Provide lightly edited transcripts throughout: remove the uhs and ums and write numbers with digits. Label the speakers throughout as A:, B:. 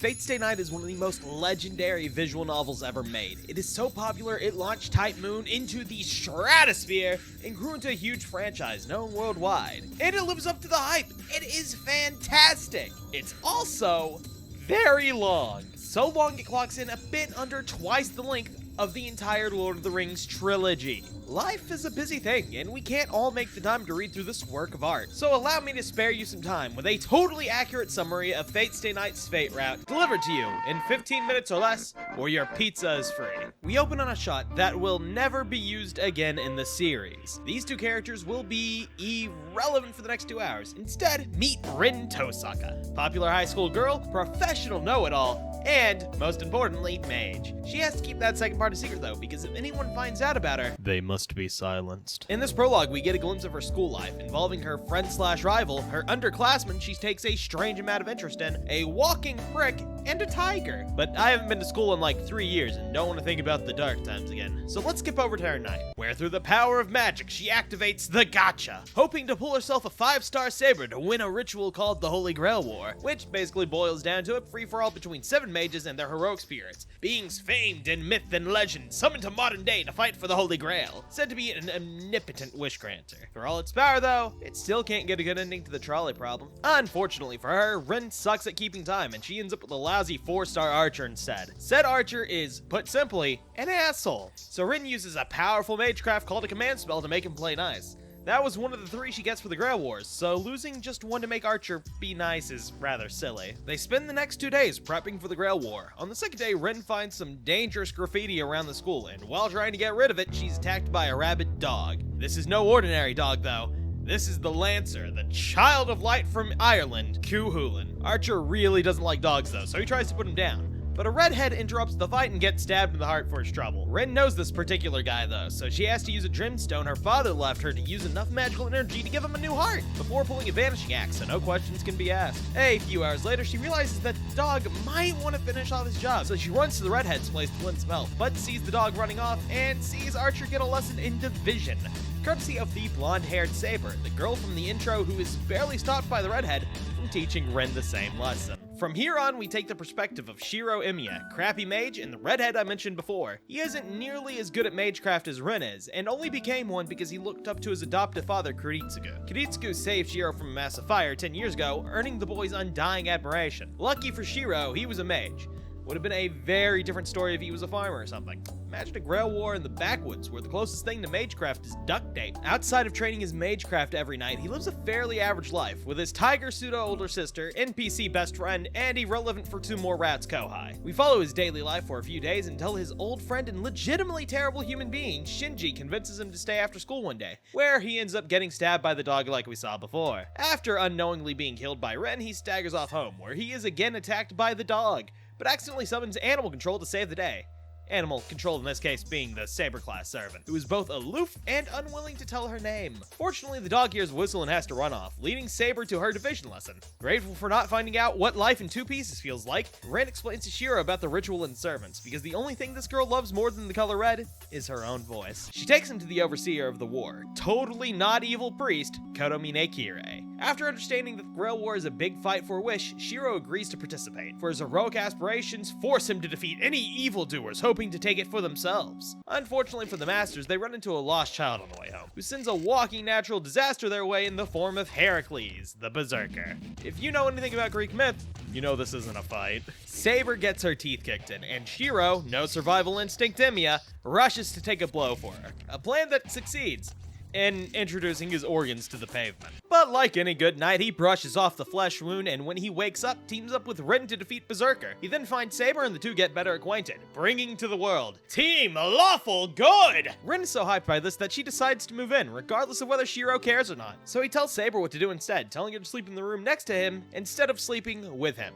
A: Fate Stay Night is one of the most legendary visual novels ever made. It is so popular, it launched Type Moon into the stratosphere and grew into a huge franchise known worldwide. And it lives up to the hype. It is fantastic. It's also very long. So long it clocks in a bit under twice the length of the entire Lord of the Rings trilogy. Life is a busy thing, and we can't all make the time to read through this work of art. So allow me to spare you some time with a totally accurate summary of Fate Stay Night's Fate Route delivered to you in 15 minutes or less, or your pizza is free. We open on a shot that will never be used again in the series. These two characters will be irrelevant for the next 2 hours. Instead, meet Rin Tosaka, popular high school girl, professional know-it-all, and, most importantly, mage. She has to keep that second part a secret though, because if anyone finds out about her, they must be silenced. In this prologue, we get a glimpse of her school life, involving her friend/rival, her underclassman she takes a strange amount of interest in, a walking prick, and a tiger. But I haven't been to school in like 3 years and don't want to think about the dark times again. So let's skip over to her night, where through the power of magic, she activates the Gacha, hoping to pull herself a 5-star saber to win a ritual called the Holy Grail War, which basically boils down to a free-for-all between 7 mages and their heroic spirits, beings famed in myth and legend, summoned to modern day to fight for the Holy Grail, said to be an omnipotent wish granter. For all its power though, it still can't get a good ending to the trolley problem. Unfortunately for her, Rin sucks at keeping time and she ends up with a lousy 4-star archer instead. Said archer is, put simply, an asshole. So Rin uses a powerful magecraft called a command spell to make him play nice. That was one of the 3 she gets for the Grail Wars, so losing just one to make Archer be nice is rather silly. They spend the next 2 days prepping for the Grail War. On the second day, Rin finds some dangerous graffiti around the school, and while trying to get rid of it, she's attacked by a rabid dog. This is no ordinary dog, though. This is the Lancer, the child of light from Ireland, Cuchulainn. Archer really doesn't like dogs, though, so he tries to put him down. But a redhead interrupts the fight and gets stabbed in the heart for his trouble. Rin knows this particular guy though, so she has to use a gemstone her father left her to use enough magical energy to give him a new heart, before pulling a vanishing axe, so no questions can be asked. A few hours later, she realizes that the dog might want to finish off his job, so she runs to the redhead's place to cleanse smell, but sees the dog running off and sees Archer get a lesson in division, courtesy of the blonde-haired Saber, the girl from the intro who is barely stopped by the redhead from teaching Rin the same lesson. From here on, we take the perspective of Shiro Imiya, crappy mage, and the redhead I mentioned before. He isn't nearly as good at magecraft as Rin is, and only became one because he looked up to his adoptive father, Kiritsugu. Kiritsugu saved Shiro from a massive fire 10 years ago, earning the boy's undying admiration. Lucky for Shiro, he was a mage. Would have been a very different story if he was a farmer or something. Imagine a Grail War in the backwoods, where the closest thing to magecraft is duct tape. Outside of training his magecraft every night, he lives a fairly average life, with his tiger pseudo-older sister, NPC best friend, and irrelevant for 2 more rats Kohai. We follow his daily life for a few days until his old friend and legitimately terrible human being, Shinji, convinces him to stay after school one day, where he ends up getting stabbed by the dog like we saw before. After unknowingly being killed by Rin, he staggers off home, where he is again attacked by the dog, but accidentally summons Animal Control to save the day. Animal Control in this case being the Saber-class servant, who is both aloof and unwilling to tell her name. Fortunately, the dog hears whistle and has to run off, leading Saber to her division lesson. Grateful for not finding out what life in 2 pieces feels like, Rin explains to Shiro about the ritual and servants, because the only thing this girl loves more than the color red is her own voice. She takes him to the overseer of the war, totally not evil priest, Kotomine Kirei. After understanding that the Grail War is a big fight for a wish, Shiro agrees to participate, for his heroic aspirations force him to defeat any evildoers hoping to take it for themselves. Unfortunately for the Masters, they run into a lost child on the way home, who sends a walking natural disaster their way in the form of Heracles, the Berserker. If you know anything about Greek myth, you know this isn't a fight. Saber gets her teeth kicked in, and Shiro, no survival instinct Imiya, rushes to take a blow for her. A plan that succeeds in introducing his organs to the pavement. But like any good knight, he brushes off the flesh wound, and when he wakes up, teams up with Rin to defeat Berserker. He then finds Saber and the two get better acquainted, bringing to the world Team Lawful Good! Rin is so hyped by this that she decides to move in, regardless of whether Shiro cares or not. So he tells Saber what to do instead, telling her to sleep in the room next to him instead of sleeping with him.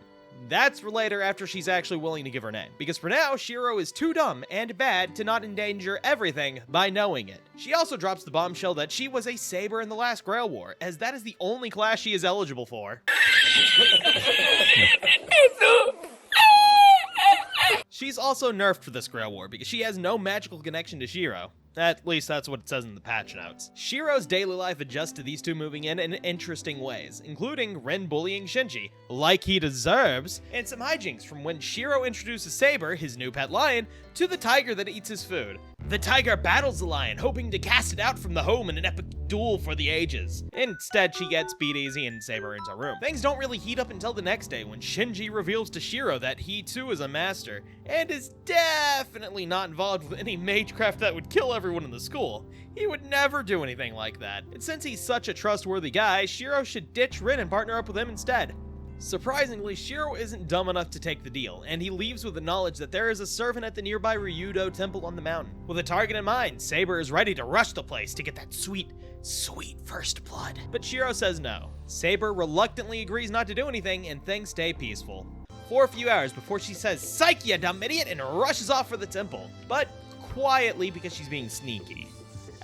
A: That's for later after she's actually willing to give her name, because for now, Shiro is too dumb and bad to not endanger everything by knowing it. She also drops the bombshell that she was a Saber in the last Grail War, as that is the only class she is eligible for. She's She's also nerfed for this Grail War because she has no magical connection to Shiro. At least that's what it says in the patch notes. Shiro's daily life adjusts to these two moving in interesting ways, including Rin bullying Shinji, like he deserves, and some hijinks from when Shiro introduces Saber, his new pet lion, to the tiger that eats his food. The tiger battles the lion, hoping to cast it out from the home in an epic duel for the ages. Instead, she gets beat easy and Saber ends her room. Things don't really heat up until the next day when Shinji reveals to Shiro that he too is a master, and is definitely not involved with any magecraft that would kill everyone in the school. He would never do anything like that. And since he's such a trustworthy guy, Shiro should ditch Rin and partner up with him instead. Surprisingly, Shiro isn't dumb enough to take the deal, and he leaves with the knowledge that there is a servant at the nearby Ryudo temple on the mountain. With a target in mind, Saber is ready to rush the place to get that sweet first blood. But Shiro says no. Saber reluctantly agrees not to do anything, and things stay peaceful. For a few hours before she says, "Psych, you dumb idiot," and rushes off for the temple. But quietly because she's being sneaky.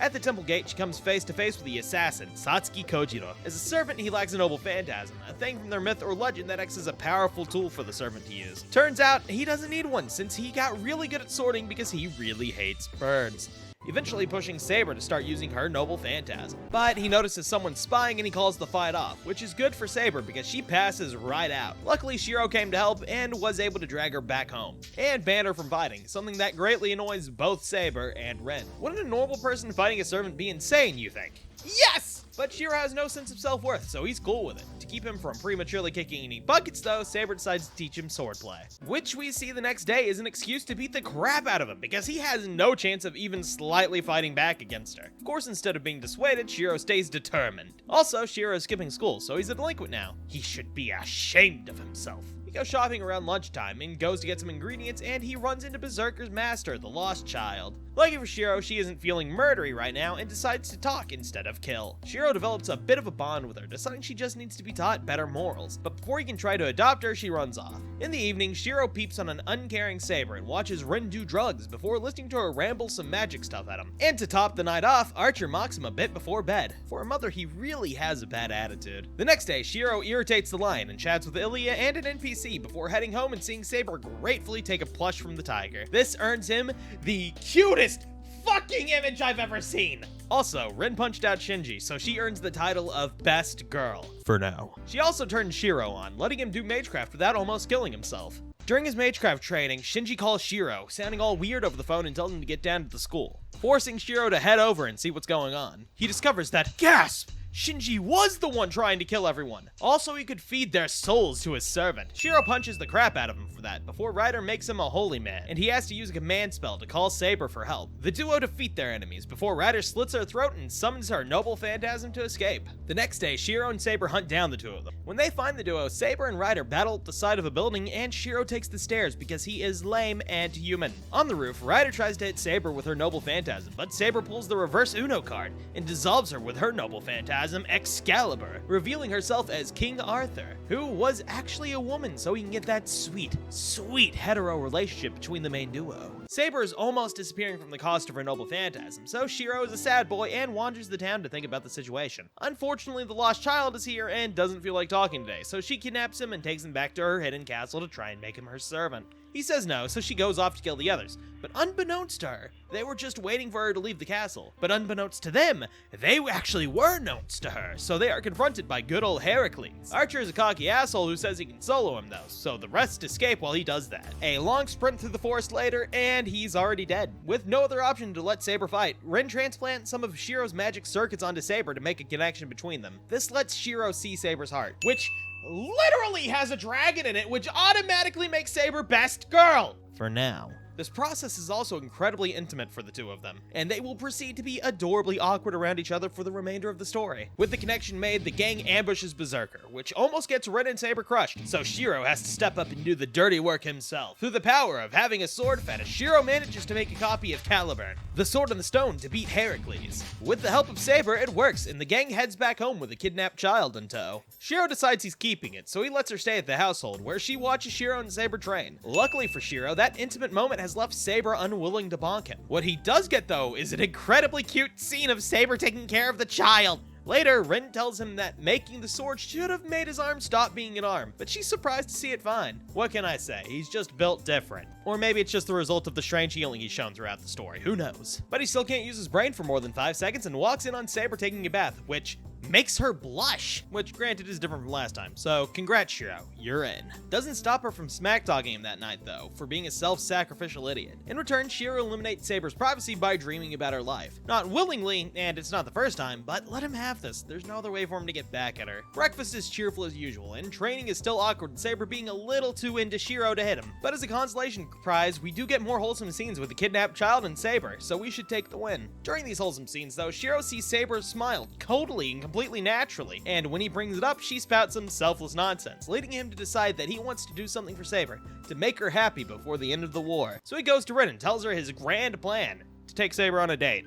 A: At the temple gate, she comes face to face with the assassin, Satsuki Kojiro. As a servant, he lacks a noble phantasm, a thing from their myth or legend that acts as a powerful tool for the servant to use. Turns out, he doesn't need one since he got really good at sorting because he really hates birds. Eventually pushing Saber to start using her noble phantasm. But he notices someone spying and he calls the fight off, which is good for Saber because she passes right out. Luckily, Shiro came to help and was able to drag her back home, and ban her from fighting, something that greatly annoys both Saber and Ren. Wouldn't a normal person fighting a servant be insane, you think? Yes! But Shiro has no sense of self-worth, so he's cool with it. To keep him from prematurely kicking any buckets, though, Saber decides to teach him swordplay. Which we see the next day is an excuse to beat the crap out of him, because he has no chance of even slightly fighting back against her. Of course, instead of being dissuaded, Shiro stays determined. Also, Shiro is skipping school, so he's a delinquent now. He should be ashamed of himself. He goes shopping around lunchtime and goes to get some ingredients, and he runs into Berserker's master, the Lost Child. Lucky for Shiro, she isn't feeling murdery right now and decides to talk instead of kill. Shiro develops a bit of a bond with her, deciding she just needs to be taught better morals. But before he can try to adopt her, she runs off. In the evening, Shiro peeps on an uncaring Saber and watches Rin do drugs before listening to her ramble some magic stuff at him. And to top the night off, Archer mocks him a bit before bed. For a mother, he really has a bad attitude. The next day, Shiro irritates the lion and chats with Ilya and an NPC before heading home and seeing Saber gratefully take a plush from the tiger. This earns him the cutest fucking image I've ever seen. Also, Rin punched out Shinji, so she earns the title of Best Girl. For now. She also turned Shiro on, letting him do magecraft without almost killing himself. During his magecraft training, Shinji calls Shiro, sounding all weird over the phone and tells him to get down to the school, forcing Shiro to head over and see what's going on. He discovers that, gasp! Shinji was the one trying to kill everyone. Also, he could feed their souls to his servant. Shiro punches the crap out of him for that before Ryder makes him a holy man, and he has to use a command spell to call Saber for help. The duo defeat their enemies before Ryder slits her throat and summons her noble phantasm to escape. The next day, Shiro and Saber hunt down the two of them. When they find the duo, Saber and Ryder battle at the side of a building, and Shiro takes the stairs because he is lame and human. On the roof, Ryder tries to hit Saber with her noble phantasm, but Saber pulls the reverse Uno card and dissolves her with her noble phantasm, Excalibur, revealing herself as King Arthur, who was actually a woman, so he can get that sweet hetero relationship between the main duo. Saber is almost disappearing from the cost of her noble phantasm, so Shiro is a sad boy and wanders the town to think about the situation. Unfortunately, the Lost Child is here and doesn't feel like talking today, so she kidnaps him and takes him back to her hidden castle to try and make him her servant. He says no, so she goes off to kill the others. But unbeknownst to her, they were just waiting for her to leave the castle. But unbeknownst to them, they actually were knownst to her, so they are confronted by good old Heracles. Archer is a cocky asshole who says he can solo him though, so the rest escape while he does that. A long sprint through the forest later, and he's already dead. With no other option to let Saber fight, Rin transplants some of Shiro's magic circuits onto Saber to make a connection between them. This lets Shiro see Saber's heart, which literally has a dragon in it, which automatically makes Saber best girl. For now. This process is also incredibly intimate for the two of them, and they will proceed to be adorably awkward around each other for the remainder of the story. With the connection made, the gang ambushes Berserker, which almost gets Rin and Saber crushed, so Shiro has to step up and do the dirty work himself. Through the power of having a sword fetish, Shiro manages to make a copy of Caliburn, the sword in the stone, to beat Heracles. With the help of Saber, it works, and the gang heads back home with a kidnapped child in tow. Shiro decides he's keeping it, so he lets her stay at the household, where she watches Shiro and Saber train. Luckily for Shiro, that intimate moment has left Saber unwilling to bonk him. What he does get, though, is an incredibly cute scene of Saber taking care of the child. Later, Rin tells him that making the sword should have made his arm stop being an arm, but she's surprised to see it fine. What can I say? He's just built different. Or maybe it's just the result of the strange healing he's shown throughout the story, who knows? But he still can't use his brain for more than 5 seconds and walks in on Saber taking a bath, which makes her blush, which granted is different from last time, so congrats Shiro, you're in. Doesn't stop her from smack-talking him that night though, for being a self-sacrificial idiot. In return, Shiro eliminates Saber's privacy by dreaming about her life. Not willingly, and it's not the first time, but let him have this, there's no other way for him to get back at her. Breakfast is cheerful as usual, and training is still awkward with Saber being a little too into Shiro to hit him. But as a consolation prize, we do get more wholesome scenes with the kidnapped child and Saber, so we should take the win. During these wholesome scenes though, Shiro sees Saber smile, totally and completely naturally, and when he brings it up, she spouts some selfless nonsense, leading him to decide that he wants to do something for Saber, to make her happy before the end of the war. So he goes to Rin and tells her his grand plan, to take Saber on a date.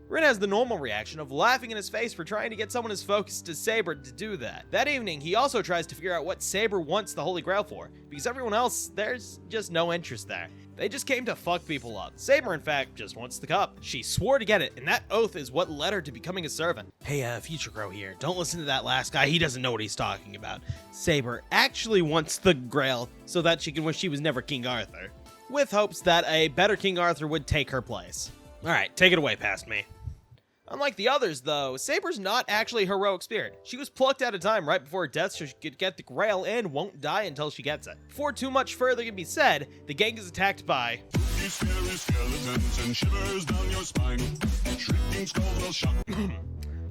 A: Rin has the normal reaction of laughing in his face for trying to get someone as focused as Saber to do that. That evening, he also tries to figure out what Saber wants the Holy Grail for, because everyone else, there's just no interest there. They just came to fuck people up. Saber, in fact, just wants the cup. She swore to get it, and that oath is what led her to becoming a servant. Hey, Future Crow here. Don't listen to that last guy. He doesn't know what he's talking about. Saber actually wants the Grail so that she can wish she was never King Arthur, with hopes that a better King Arthur would take her place. Alright, take it away past me. Unlike the others, though, Saber's not actually a heroic spirit. She was plucked out of time right before her death so she could get the Grail and won't die until she gets it. Before too much further can be said, the gang is attacked by
B: skeletons and shivers down your spine. Shrieking skulls will shock.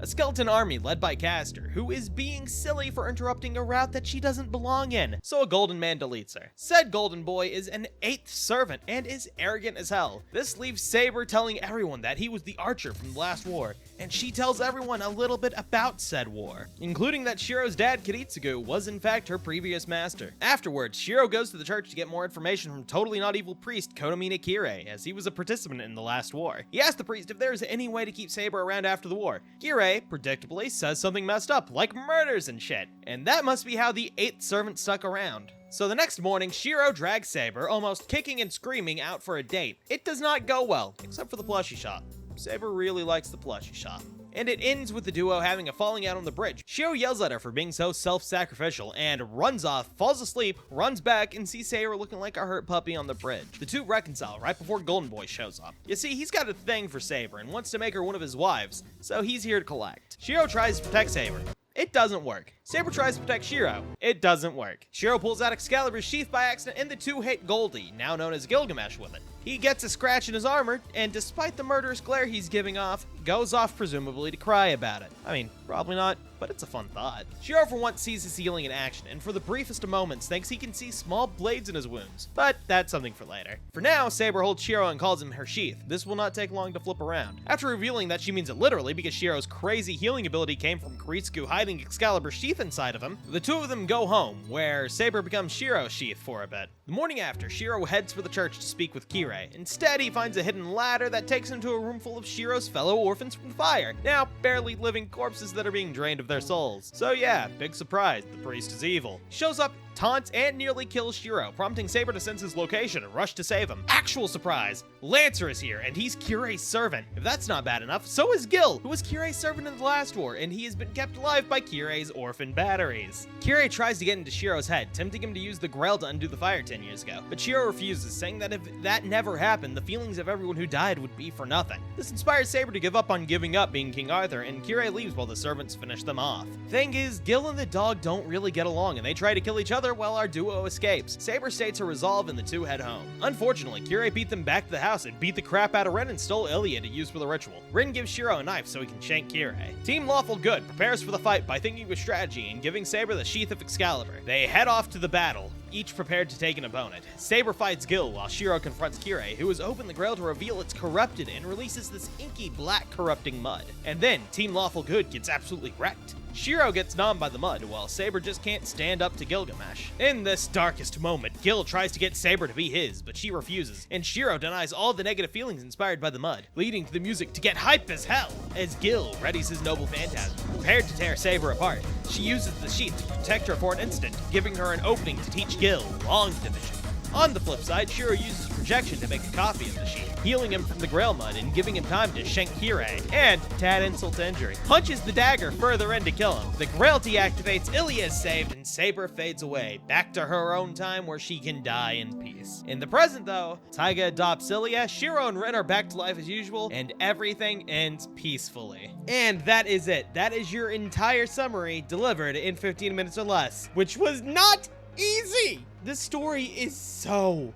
A: a skeleton army led by Castor, who is being silly for interrupting a route that she doesn't belong in, so a golden man deletes her. Said golden boy is an 8th servant and is arrogant as hell. This leaves Saber telling everyone that he was the archer from the last war, and she tells everyone a little bit about said war, including that Shiro's dad, Kiritsugu, was in fact her previous master. Afterwards, Shiro goes to the church to get more information from totally not evil priest Kotomina Kirei, as he was a participant in the last war. He asks the priest if there is any way to keep Saber around after the war. Kirei, predictably, says something messed up, like murders and shit, and that must be how the 8th servant stuck around. So the next morning, Shiro drags Saber, almost kicking and screaming, out for a date. It does not go well, except for the plushie shop. Saber really likes the plushie shop. And it ends with the duo having a falling out on the bridge. Shiro yells at her for being so self-sacrificial and runs off, falls asleep, runs back, and sees Saber looking like a hurt puppy on the bridge. The two reconcile right before Golden Boy shows up. You see, he's got a thing for Saber and wants to make her one of his wives, so he's here to collect. Shiro tries to protect Saber. It doesn't work. Saber tries to protect Shiro. It doesn't work. Shiro pulls out Excalibur's sheath by accident, and the two hit Goldie, now known as Gilgamesh, with it. He gets a scratch in his armor, and despite the murderous glare he's giving off, goes off presumably to cry about it. I mean, probably not, but it's a fun thought. Shiro for once sees his healing in action, and for the briefest of moments thinks he can see small blades in his wounds, but that's something for later. For now, Saber holds Shiro and calls him her sheath. This will not take long to flip around. After revealing that she means it literally because Shiro's crazy healing ability came from Kiritsugu hiding Excalibur's sheath inside of him, the two of them go home, where Saber becomes Shiro's sheath for a bit. The morning after, Shiro heads for the church to speak with Kirei. Instead, he finds a hidden ladder that takes him to a room full of Shiro's fellow orphans from the fire, now barely living corpses that are being drained of their souls. So yeah, big surprise, the priest is evil. He shows up, taunts, and nearly kills Shiro, prompting Saber to sense his location and rush to save him. Actual surprise! Lancer is here, and he's Kirei's servant. If that's not bad enough, so is Gil, who was Kirei's servant in the last war, and he has been kept alive by Kirei's orphan batteries. Kirei tries to get into Shiro's head, tempting him to use the Grail to undo the fire 10 years ago, but Shiro refuses, saying that if that never happened, the feelings of everyone who died would be for nothing. This inspires Saber to give up on giving up being King Arthur, and Kirei leaves while the servants finish them off. Thing is, Gil and the dog don't really get along, and they try to kill each other while our duo escapes. Saber states her resolve and the two head home. Unfortunately, Kirei beat them back to the house and beat the crap out of Rin and stole Ilia to use for the ritual. Rin gives Shiro a knife so he can shank Kirei. Team Lawful Good prepares for the fight by thinking with strategy and giving Saber the sheath of Excalibur. They head off to the battle, each prepared to take an opponent. Saber fights Gil while Shiro confronts Kirei, who has opened the Grail to reveal it's corrupted and releases this inky black corrupting mud. And then Team Lawful Good gets absolutely wrecked. Shiro gets numbed by the mud, while Saber just can't stand up to Gilgamesh. In this darkest moment, Gil tries to get Saber to be his, but she refuses, and Shiro denies all the negative feelings inspired by the mud, leading to the music to get hype as hell, as Gil readies his noble phantasm. Prepared to tear Saber apart, she uses the sheath to protect her for an instant, giving her an opening to teach Gil Long Division. On the flip side, Shiro uses projection to make a copy of the sheep, healing him from the Grail Mud and giving him time to shank Kirei, and, to add insult to injury, punches the dagger further in to kill him. The Grail deactivates, Ilia is saved, and Saber fades away, back to her own time where she can die in peace. In the present, though, Taiga adopts Ilia, Shiro and Rin are back to life as usual, and everything ends peacefully. And that is it. That is your entire summary delivered in 15 minutes or less, which was not easy. This story is so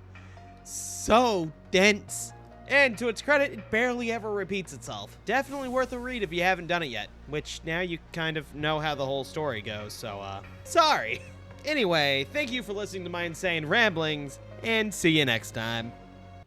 A: dense. And to its credit, it barely ever repeats itself. Definitely worth a read if you haven't done it yet, which now you kind of know how the whole story goes, so, sorry. Anyway, thank you for listening to my insane ramblings, and see you next time.